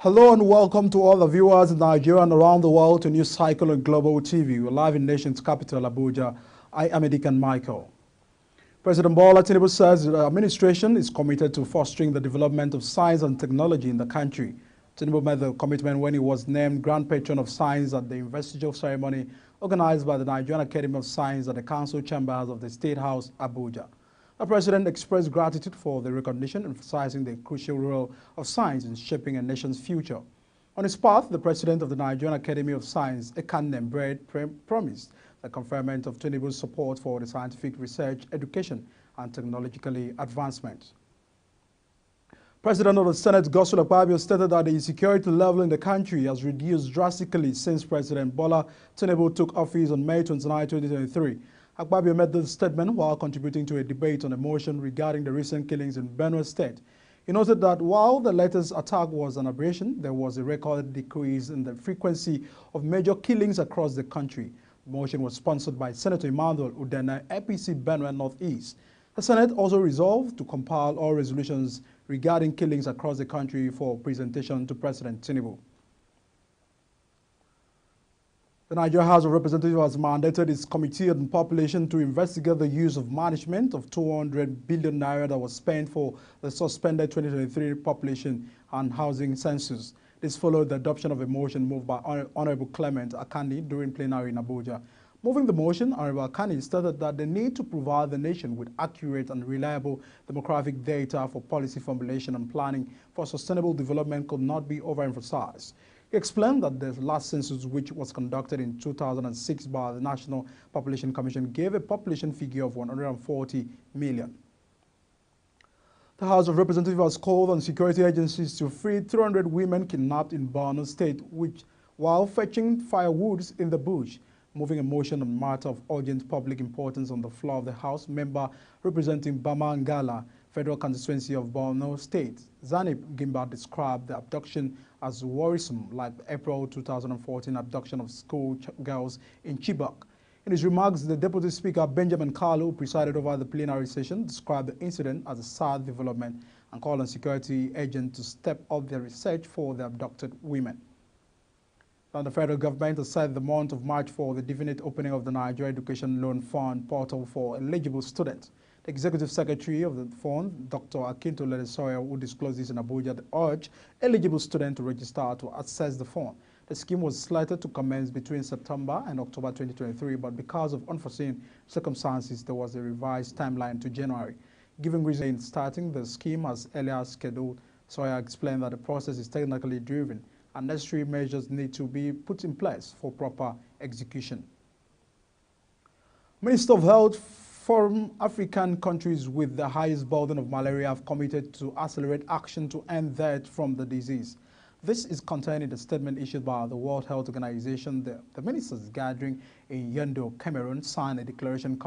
Hello and welcome to all the viewers in Nigeria and around the world to News Cycle on Global TV. We're live in nation's capital, Abuja. I am Edikan Michael. President Bola Tinubu says the administration is committed to fostering the development of science and technology in the country. Tinubu made the commitment when he was named Grand Patron of Science at the investiture ceremony organized by the Nigerian Academy of Science at the Council Chambers of the State House, Abuja. The president expressed gratitude for the recognition, emphasizing the crucial role of science in shaping a nation's future. On his part, the president of the Nigerian Academy of Science, Ekanem Bread, promised the conferment of Tinubu's support for the scientific research, education, and technological advancement. President of the Senate, Godswill Akpabio, stated that the insecurity level in the country has reduced drastically since President Bola Tinubu took office on May 29, 2023. Akpabio made this statement while contributing to a debate on a motion regarding the recent killings in Benue State. He noted that while the latest attack was an aberration, there was a record decrease in the frequency of major killings across the country. The motion was sponsored by Senator Emmanuel Udene, APC Benue Northeast. The Senate also resolved to compile all resolutions regarding killings across the country for presentation to President Tinubu. The Nigeria House of Representatives has mandated its Committee on Population to investigate the use of management of 200 billion naira that was spent for the suspended 2023 population and housing census. This followed the adoption of a motion moved by Honorable Clement Akani during plenary in Abuja. Moving the motion, Honorable Akani stated that the need to provide the nation with accurate and reliable demographic data for policy formulation and planning for sustainable development could not be overemphasized. He explained that the last census, which was conducted in 2006 by the National Population Commission, gave a population figure of 140 million. The House of Representatives has called on security agencies to free 300 women kidnapped in Borno State, while fetching firewoods in the bush. Moving a motion on a matter of urgent public importance on the floor of the House, member representing Bama Ngala, Federal Constituency of Borno State, Zanib Gimba, described the abduction as worrisome, like the April 2014 abduction of school girls in Chibok. In his remarks, the Deputy Speaker, Benjamin Kalu, who presided over the plenary session, described the incident as a sad development and called on security agents to step up their research for the abducted women. Now, the federal government has set the month of March for the definite opening of the Nigeria Education Loan Fund portal for eligible students. The Executive Secretary of the fund, Dr. Akintole Desoya, who disclosed this in Abuja, urged eligible students to register to access the fund. The scheme was slated to commence between September and October 2023, but because of unforeseen circumstances, there was a revised timeline to January. Giving reason in starting the scheme as earlier scheduled, Soya explained that the process is technically driven and necessary measures need to be put in place for proper execution. Minister of Health from African countries with the highest burden of malaria have committed to accelerate action to end death from the disease. This is contained in the statement issued by the World Health Organization. The ministers gathering in Yaoundé, Cameroon, signed a declaration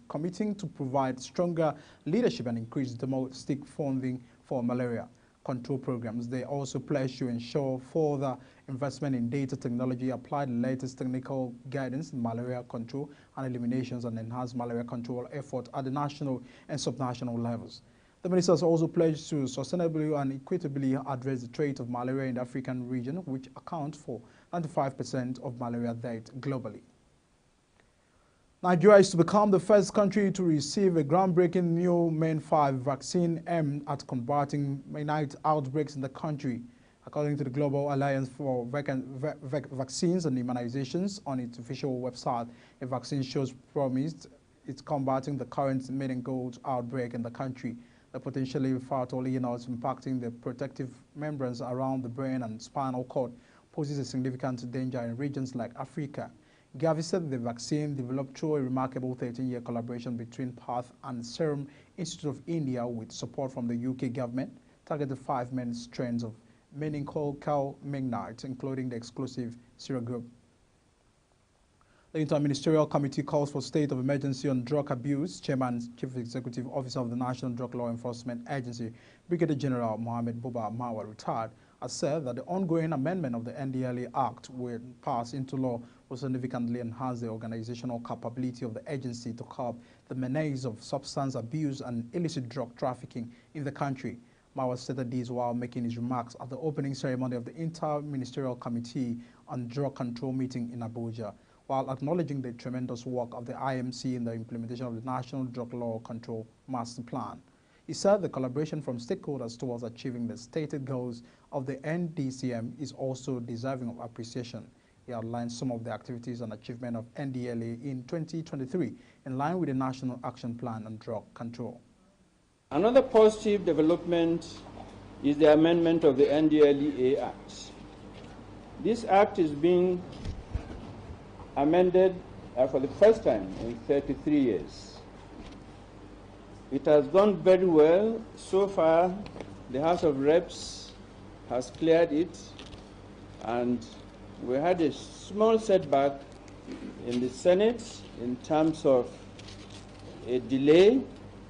committing to provide stronger leadership and increase domestic funding for malaria control programs. They also pledged to ensure further investment in data technology, apply the latest technical guidance in malaria control and eliminations, and enhance malaria control efforts at the national and subnational levels. The ministers also pledged to sustainably and equitably address the threat of malaria in the African region, which accounts for 95% of malaria deaths globally. Nigeria is to become the first country to receive a groundbreaking new Main 5 vaccine aimed at combating meningitis outbreaks in the country. According to the Global Alliance for Vaccines and Immunizations on its official website, a vaccine shows promise it's combating the current meningitis outbreak in the country. The potentially fatal illness impacting the protective membranes around the brain and spinal cord poses a significant danger in regions like Africa. Gavi said the vaccine, developed through a remarkable 13-year collaboration between PATH and Serum Institute of India with support from the UK government, targeted 5 main strains of meningococcal meningitis, including the exclusive serogroup. The Interministerial Committee calls for state of emergency on drug abuse. Chairman and Chief Executive Officer of the National Drug Law Enforcement Agency, Brigadier General Mohammed Buba Marwa, retired, has said that the ongoing amendment of the NDLEA Act, when passed into law, will significantly enhance the organizational capability of the agency to curb the menace of substance abuse and illicit drug trafficking in the country. Marwa stated this while making his remarks at the opening ceremony of the Inter-Ministerial Committee on Drug Control meeting in Abuja, while acknowledging the tremendous work of the IMC in the implementation of the National Drug Law Control Master Plan. He said the collaboration from stakeholders towards achieving the stated goals of the NDCM is also deserving of appreciation. He outlined some of the activities and achievement of NDLEA in 2023 in line with the National Action Plan on Drug Control. Another positive development is the amendment of the NDLEA Act. This act is being amended for the first time in 33 years. It has gone very well. So far, the House of Reps has cleared it, and we had a small setback in the Senate in terms of a delay.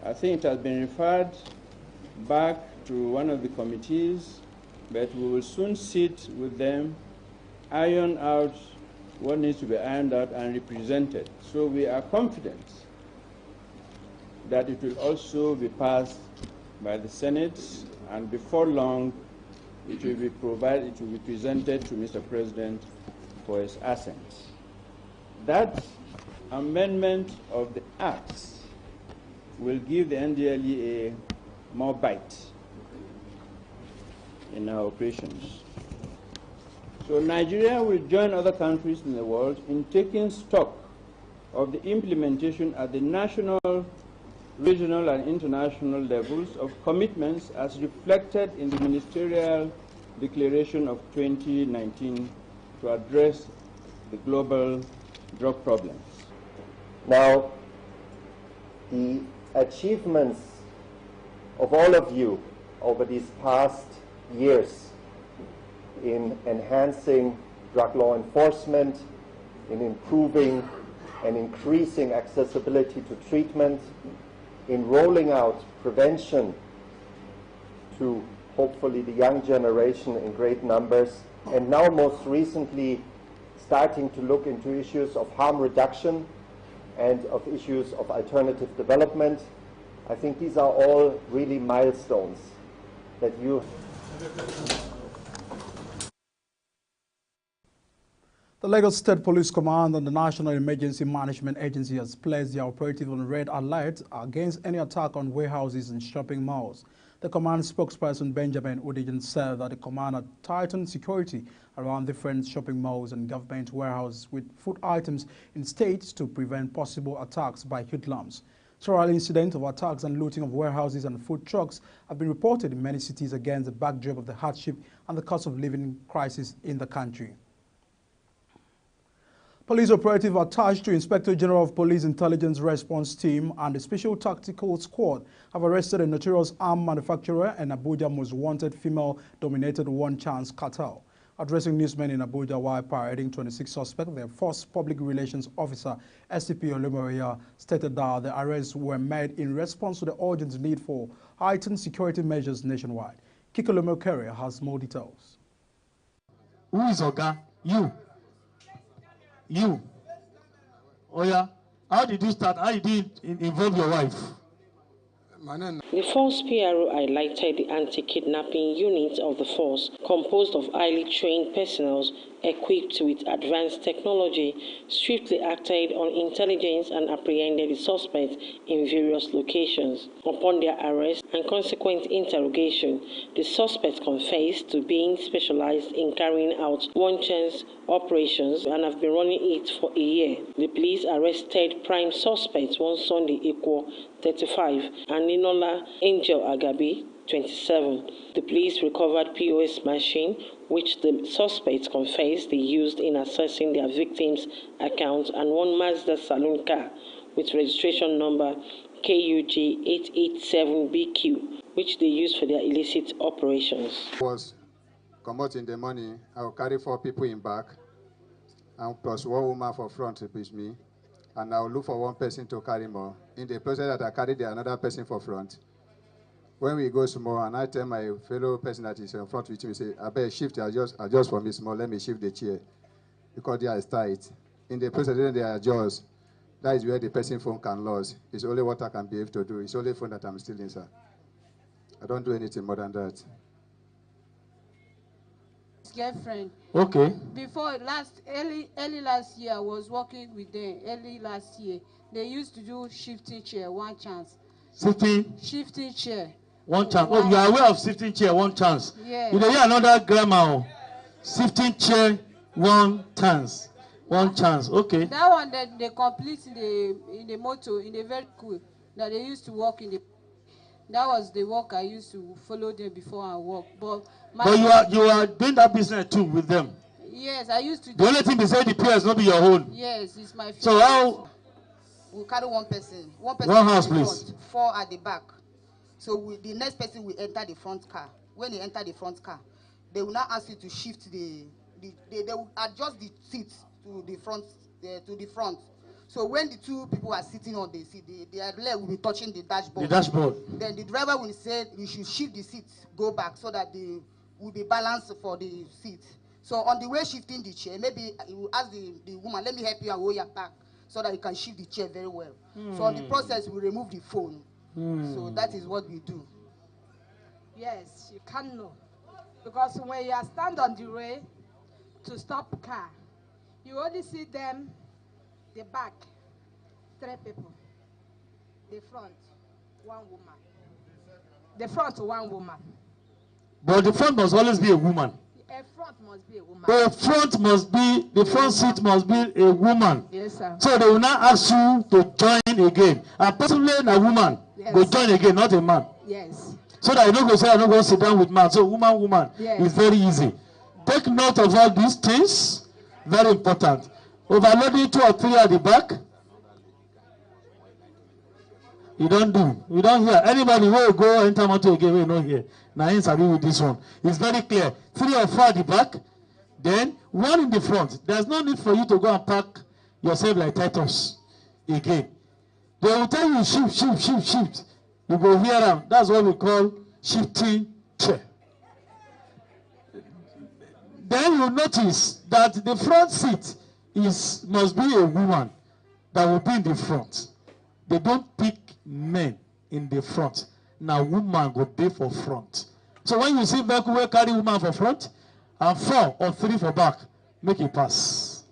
I think it has been referred back to one of the committees, but we will soon sit with them, iron out what needs to be ironed out and represented. So we are confident that it will also be passed by the Senate, and before long it will be presented to Mr. President for his assent. That amendment of the Acts will give the NDLEA more bite in our operations. So Nigeria will join other countries in the world in taking stock of the implementation at the national, regional, and international levels of commitments as reflected in the Ministerial Declaration of 2019 to address the global drug problems. Now, the achievements of all of you over these past years in enhancing drug law enforcement, in improving and increasing accessibility to treatment, in rolling out prevention to hopefully the young generation in great numbers, and now most recently starting to look into issues of harm reduction and of issues of alternative development. I think these are all really milestones that you... The Lagos State Police Command and the National Emergency Management Agency has placed their operative on red alert against any attack on warehouses and shopping malls. The command spokesperson Benjamin Udijan said that the command had tightened security around different shopping malls and government warehouses with food items in states to prevent possible attacks by hoodlums. Several incidents of attacks and looting of warehouses and food trucks have been reported in many cities against the backdrop of the hardship and the cost of living crisis in the country. Police operative attached to Inspector General of Police Intelligence Response Team and the Special Tactical Squad have arrested a notorious arms manufacturer and Abuja most wanted female-dominated One Chance cartel. Addressing newsmen in Abuja while parading 26 suspects, their first public relations officer, SCP Olumoya, stated that the arrests were made in response to the urgent need for heightened security measures nationwide. Kikolomo Kerry has more details. Who is Oga? You. Oh yeah. How did you start? How did you involve your wife? The force PRO highlighted the anti-kidnapping unit of the force, composed of highly trained personnel equipped with advanced technology, swiftly acted on intelligence and apprehended the suspects in various locations. Upon their arrest and consequent interrogation, the suspects confessed to being specialized in carrying out one-chance operations and have been running it for a year. The police arrested prime suspects one Sunday Equal 35 and Ninola Angel Agabi 27. The police recovered POS machine, which the suspects confessed they used in accessing their victims' accounts, and one Mazda saloon car with registration number KUG 887BQ, which they used for their illicit operations. Was come out in the morning, I will carry 4 people in back, and plus 1 woman for front with me, and I will look for 1 person to carry more. In the process that I carry another person for front. When we go small, and I tell my fellow person that is in front with me, say, I better shift, adjust for me small, let me shift the chair, because they are tight. In the process that they adjust, that is where the person phone can lose. It's only what I can be able to do. It's only phone that I'm stealing, sir. I don't do anything more than that. Girlfriend. Okay. Before early last year, I was working with them. Early last year, they used to do shifting chair, one chance. Shifting chair. One chance. Oh, you are aware of shifting chair, one chance. Yeah. You hear another grammar. Shifting chair, one chance. One chance. Okay. That one that they complete in the motor, in the vehicle that they used to work in the. That was the work I used to follow them before I work. But you are doing that business too with them. Yes, I used to. The only thing they say the PS not be your own. Yes, it's my. So how? We carry one person. One house, please. Front, 4 at the back. So the next person will enter the front car. When they enter the front car, they will now ask you to shift they will adjust the seat to the front. So when the two people are sitting on the seat, their leg will be touching the dashboard. The dashboard. Then the driver will say you should shift the seat, go back, so that they will be balanced for the seat. So on the way shifting the chair, maybe you will ask the woman, let me help you and hold your back, so that you can shift the chair very well. So on the process, we remove the phone. So that is what we do. Yes, you can know. Because when you stand on the way to stop car, you only see them, the back, 3 people. The front, 1 woman. The front, 1 woman. But the front must always be a woman. A front must be a woman. The front seat must be a woman. Yes, sir. So they will not ask you to join again. And possibly a woman will join again, not a man. Yes. So that you don't go say, I'm not going to sit down with man. So woman, yes. It's very easy. Take note of all these things. Very important. Overloading 2 or 3 at the back. You don't hear. Anybody will go enter motor again, we not hear. Now interview with this one. It's very clear. 3 or 4 at the back, then 1 in the front. There's no need for you to go and pack yourself like Titus again. They will tell you shift. You go hear them. That's what we call shifting chair. Then you notice that the front seat must be a woman that will be in the front. They don't pick men in the front. Now woman go dey for front. So when you see vehicle will carry woman for front and 4 or 3 for back, make it pass.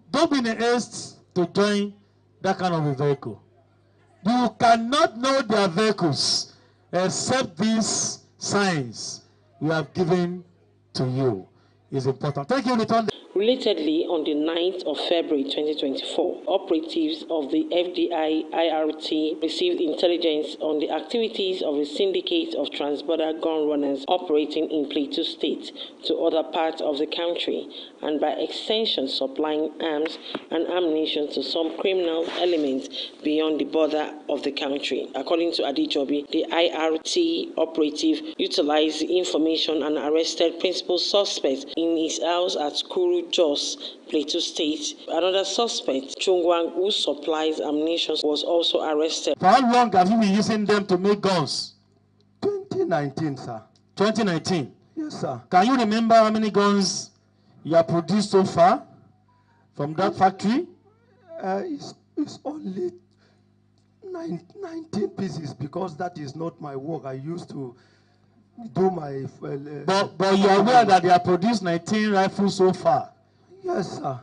Don't be in a haste to join that kind of a vehicle. You cannot know their vehicles except these signs we have given to you. It's important. Thank you, Return. Relatedly, on the 9th of February 2024, operatives of the FDI IRT received intelligence on the activities of a syndicate of transborder gun runners operating in Plateau State to other parts of the country, and by extension supplying arms and ammunition to some criminal elements beyond the border of the country. According to Adejobi, the IRT operative utilized the information and arrested principal suspect in his house at Kuru Jos, Plateau State. Another suspect, Chungwang, who supplies ammunition, was also arrested. For how long have you been using them to make guns? 2019, sir. 2019? Yes, sir. Can you remember how many guns you have produced so far from that factory? It's only 19 pieces, because that is not my work. I used to do my... But you are aware that they have produced 19 rifles so far? Yes, sir.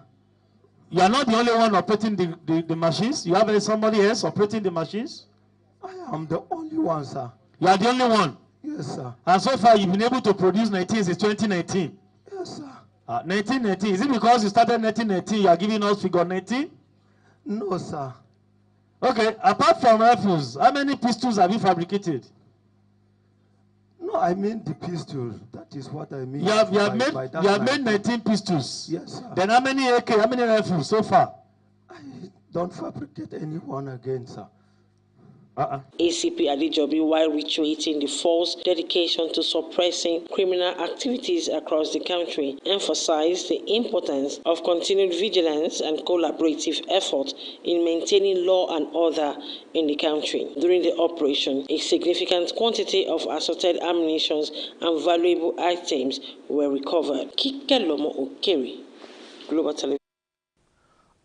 You are not the only one operating the machines? You have somebody else operating the machines? I am the only one, sir. You are the only one? Yes, sir. And so far you've been able to produce 19 since 2019? Yes, sir. 1919. Is it because you started 1919 you are giving us figure 19? No, sir. Okay, apart from rifles, how many pistols have you fabricated? No, I mean the pistols. That is what I mean. You have made 19 pistols. Yes, sir. Then how many AK, how many rifles so far? I don't fabricate any one again, sir. ACP Adejobi, while reiterating the force's dedication to suppressing criminal activities across the country, emphasized the importance of continued vigilance and collaborative effort in maintaining law and order in the country. During the operation, a significant quantity of assorted ammunition and valuable items were recovered. Kikelomo Okeri, Global Television.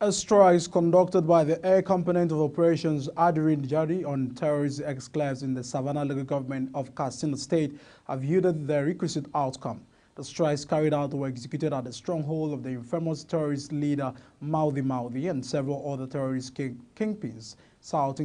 A strike conducted by the air component of Operations Adirin Jadi on terrorist exclaves in the Savannah local government of Katsina State have yielded the requisite outcome. The strikes carried out were executed at the stronghold of the infamous terrorist leader Maudi and several other terrorist kingpins south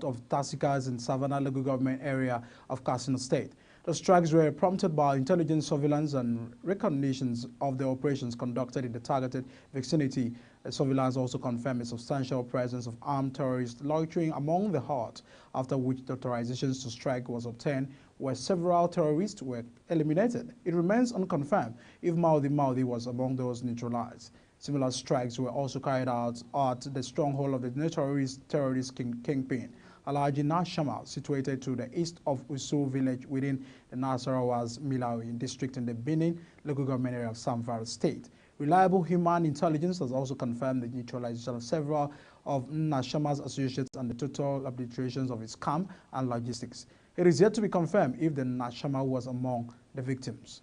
of Tasikas in Savannah local government area of Katsina State. The strikes were prompted by intelligence surveillance and reconnaissance of the operations conducted in the targeted vicinity. The surveillance also confirmed a substantial presence of armed terrorists loitering among the hut, after which the authorizations to strike was obtained, where several terrorists were eliminated. It remains unconfirmed if Maudi was among those neutralized. Similar strikes were also carried out at the stronghold of the notorious terrorist kingpin, Alhaji Nashama, situated to the east of Usu village within the Nasarawas Milawi district in the Benin local government area of Zamfara State. Reliable human intelligence has also confirmed the neutralization of several of Nashama's associates and the total obliterations of his camp and logistics. It is yet to be confirmed if the Nashama was among the victims.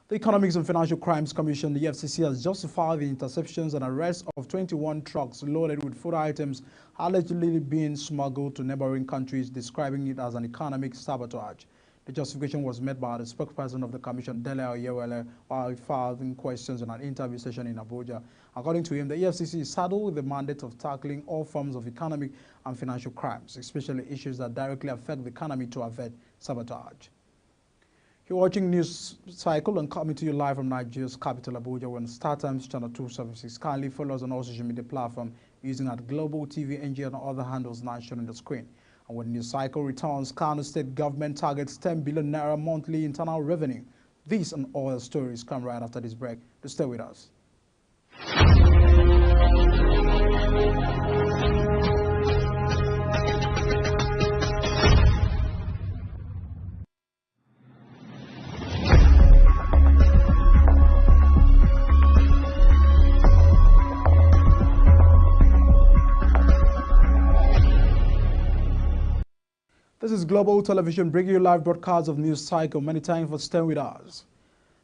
The Economics and Financial Crimes Commission, the EFCC, has justified the interceptions and arrests of 21 trucks loaded with food items allegedly being smuggled to neighboring countries, describing it as an economic sabotage. The justification was made by the spokesperson of the Commission, Dele Oyewele, while filing questions in an interview session in Abuja. According to him, the EFCC is saddled with the mandate of tackling all forms of economic and financial crimes, especially issues that directly affect the economy, to avert sabotage. You're watching News Cycle and coming to you live from Nigeria's capital, Abuja. We're on StarTimes Channel 276. Kindly follow us on all social media platforms using at Global TV, NG, and other handles now shown on the screen. And when News Cycle returns, Kano State government targets 10 billion naira monthly internal revenue. These and all the stories come right after this break. To stay with us. This is Global Television bringing you live broadcasts of News Cycle. Many thanks for staying with us.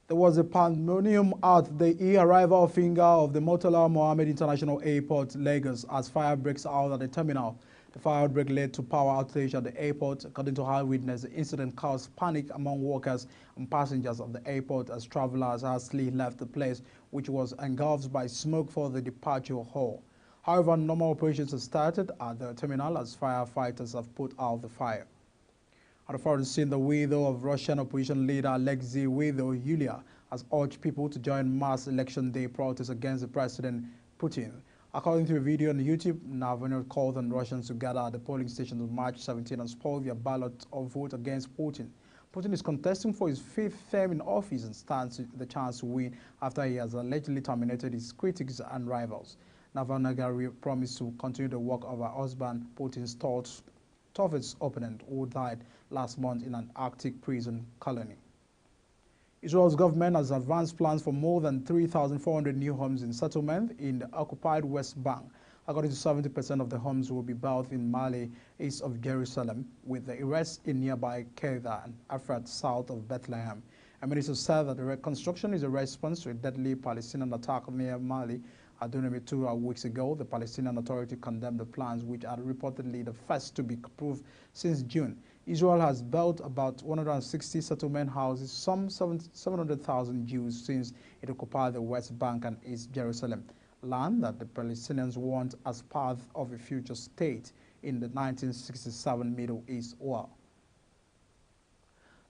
There was a pandemonium at the arrival of finger of the Murtala Mohammed International Airport, Lagos, as fire breaks out at the terminal. The fire outbreak led to power outage at the airport. According to eyewitness, the incident caused panic among workers and passengers of the airport as travelers hastily left the place, which was engulfed by smoke for the departure hall. However, normal operations have started at the terminal as firefighters have put out the fire. At the foreign scene, the widow of Russian opposition leader Alexei Yulia has urged people to join mass election day protests against President Putin. According to a video on YouTube, Navalny called on Russians to gather at the polling station on March 17 and spoil their ballot or vote against Putin. Putin is contesting for his fifth term in office and stands the chance to win after he has allegedly terminated his critics and rivals. Navalny promised to continue the work of her husband, Putin's toughest opponent, who died last month in an Arctic prison colony. Israel's government has advanced plans for more than 3,400 new homes in settlement in the occupied West Bank. According to 70% of the homes will be built in Mali, east of Jerusalem, with the rest in nearby Kedah and Afrat, south of Bethlehem. A minister said that the reconstruction is a response to a deadly Palestinian attack near Mali. Adonai 2 weeks ago, the Palestinian Authority condemned the plans, which are reportedly the first to be approved since June. Israel has built about 160 settlement houses, some 700,000 Jews, since it occupied the West Bank and East Jerusalem, land that the Palestinians want as part of a future state in the 1967 Middle East war.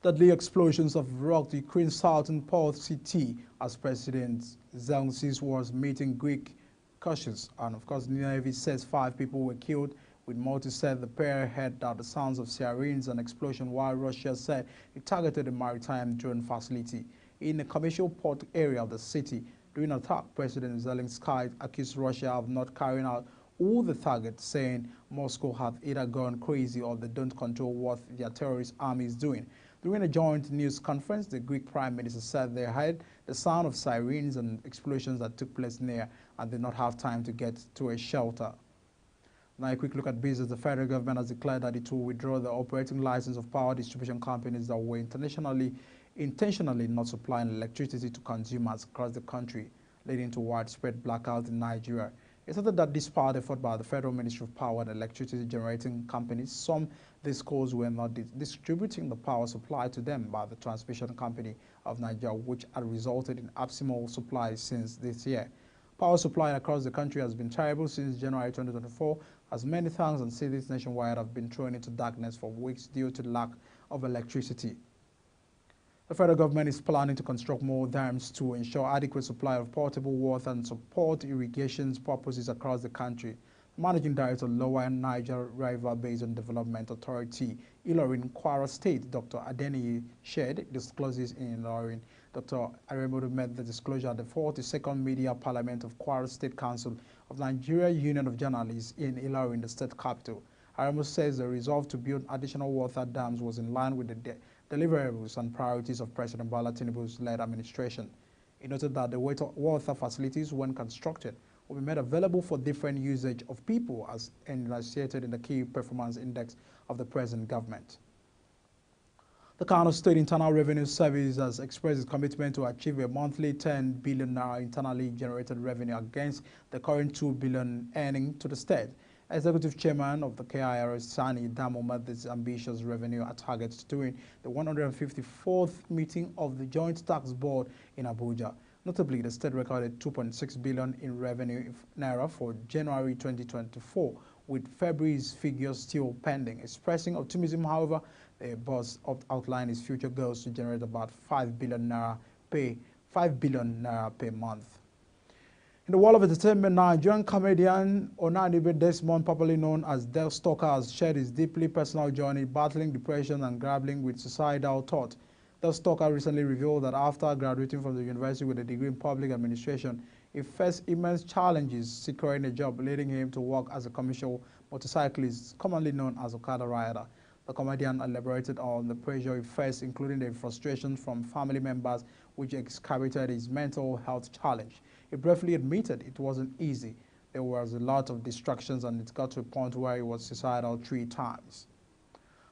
Deadly explosions have rocked Ukraine's southern port city as President Zelensky was meeting Greek cautious. And of course, the Navy says 5 people were killed, with Malta said the pair heard out the sounds of sirens and explosion, while Russia said it targeted a maritime drone facility in the commercial port area of the city. During an attack, President Zelensky accused Russia of not carrying out all the targets, saying Moscow have either gone crazy or they don't control what their terrorist army is doing. During a joint news conference, the Greek Prime Minister said they heard the sound of sirens and explosions that took place near and did not have time to get to a shelter. Now a quick look at business. The federal government has declared that it will withdraw the operating license of power distribution companies that were intentionally not supplying electricity to consumers across the country. leading to widespread blackout in Nigeria. It stated that despite effort by the Federal Ministry of Power and Electricity Generating Companies, some these coals were not distributing the power supply to them by the Transmission Company of Nigeria, which had resulted in abysmal supply since this year. Power supply across the country has been terrible since January 2024, as many towns and cities nationwide have been thrown into darkness for weeks due to lack of electricity. The federal government is planning to construct more dams to ensure adequate supply of potable water and support irrigation purposes across the country. Managing Director of Lower Niger River Basin Development Authority, Ilorin, Kwara State, Dr. Adeniyi Shed, discloses in Ilorin. Dr. Aremodu made the disclosure at the 42nd Media Parliament of Kwara State Council of Nigeria Union of Journalists in Ilorin, the state capital. Aremodu says the resolve to build additional water dams was in line with the deliverables and priorities of President Bola Tinubu's led administration. He noted that the water facilities, when constructed, will be made available for different usage of people as enunciated in the Key Performance Index of the present government. The Kano State Internal Revenue Service has expressed its commitment to achieve a monthly 10 billion naira internally generated revenue against the current 2 billion earning to the state. Executive Chairman of the KIRS, Sani Damo, met this ambitious revenue target during the 154th meeting of the Joint Tax Board in Abuja. Notably, the state recorded 2.6 billion in revenue naira for January 2024, with February's figures still pending. Expressing optimism, however, the boss outlined his future goals to generate about 5 billion naira per month. In the world of entertainment, Nigerian comedian Onanibe Desmond, popularly known as Del Stoker, has shared his deeply personal journey battling depression and grappling with suicidal thought. Del Stoker recently revealed that after graduating from the university with a degree in public administration, he faced immense challenges securing a job, leading him to work as a commercial motorcyclist, commonly known as Okada rider. The comedian elaborated on the pressure he faced, including the frustration from family members, which excavated his mental health challenge. He briefly admitted it wasn't easy. There was a lot of distractions and it got to a point where he was suicidal 3 times.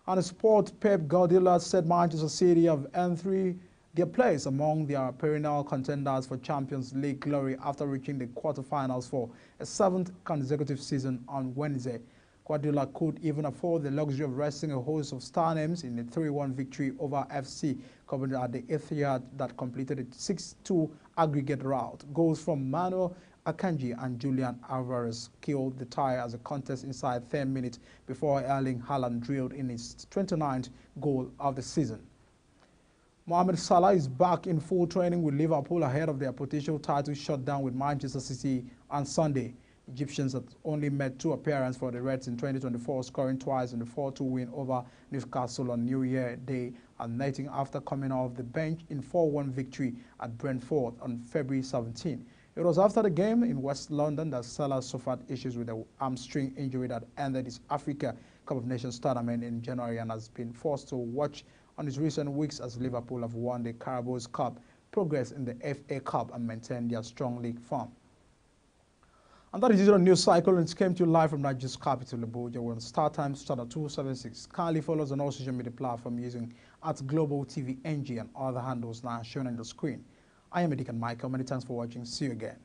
On the sport, Pep Guardiola said Manchester City have earned their place among their perennial contenders for Champions League glory after reaching the quarterfinals for a 7th consecutive season on Wednesday. Guardiola could even afford the luxury of resting a host of star names in a 3-1 victory over FC Coventry at the Etihad that completed a 6-2 aggregate rout. Goals from Manuel Akanji and Julian Alvarez killed the tie as a contest inside 10 minutes before Erling Haaland drilled in his 29th goal of the season. Mohamed Salah is back in full training with Liverpool ahead of their potential title showdown with Manchester City on Sunday. Egyptians had only made 2 appearances for the Reds in 2024, scoring twice in the 4-2 win over Newcastle on New Year Day and netting after coming off the bench in 4-1 victory at Brentford on February 17. It was after the game in West London that Salah suffered issues with a hamstring injury that ended his Africa Cup of Nations tournament in January and has been forced to watch on his recent weeks as Liverpool have won the Carabao Cup, progress in the FA Cup and maintained their strong league form. And that is it on News Cycle, and it came to you live from Nigeria's capital, Abuja. We're on StarTimes channel 276. Kindly follow us on all social media platforms using @Global TV NG and other handles now shown on the screen. I am Edikan Michael. Many thanks for watching. See you again.